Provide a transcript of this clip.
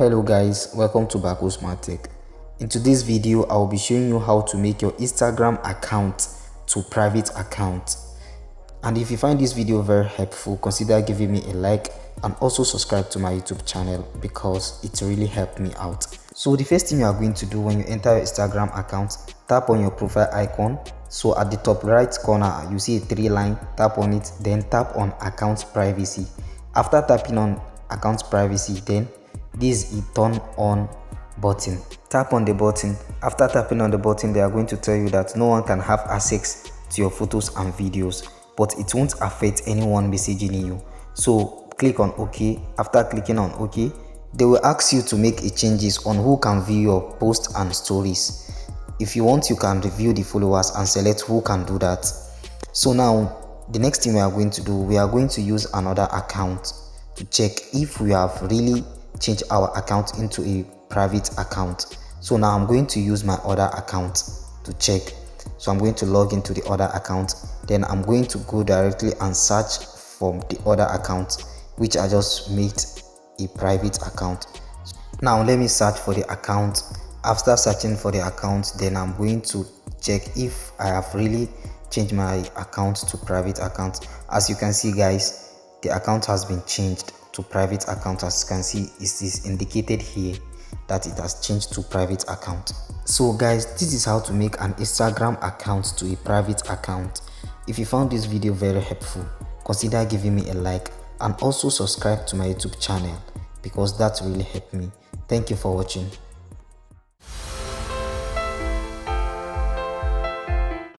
Hello guys, welcome to Bako Smart Tech. In today's video, I will be showing you how to make your Instagram account to private account. And if you find this video very helpful, consider giving me a like and also subscribe to my YouTube channel because it really helped me out. So the first thing you are going to do when you enter your Instagram account, tap on your profile icon. So at the top right corner, you see a 3 line, tap on it, then tap on account privacy. After tapping on account privacy, then this is turn on button. Tap on the button. After tapping on the button, they are going to tell you that no one can have access to your photos and videos, but it won't affect anyone messaging you. So click on OK. After clicking on OK, they will ask you to make a changes on who can view your posts and stories. If you want, you can review the followers and select who can do that. So now the next thing we are going to do, we are going to use another account to check if we have really changed our account into a private account. So now I'm going to use my other account to check. So I'm going to log into the other account, then I'm going to go directly and search for the other account which I just made a private account. Now let me search for the account. After searching for the account, then I'm going to check if I have really changed my account to private account. As you can see guys, the account has been changed to private account. As you can see, it is indicated here that it has changed to private account. So guys, this is how to make an Instagram account to a private account. If you found this video very helpful, consider giving me a like and also subscribe to my YouTube channel because that really helped me. Thank you for watching.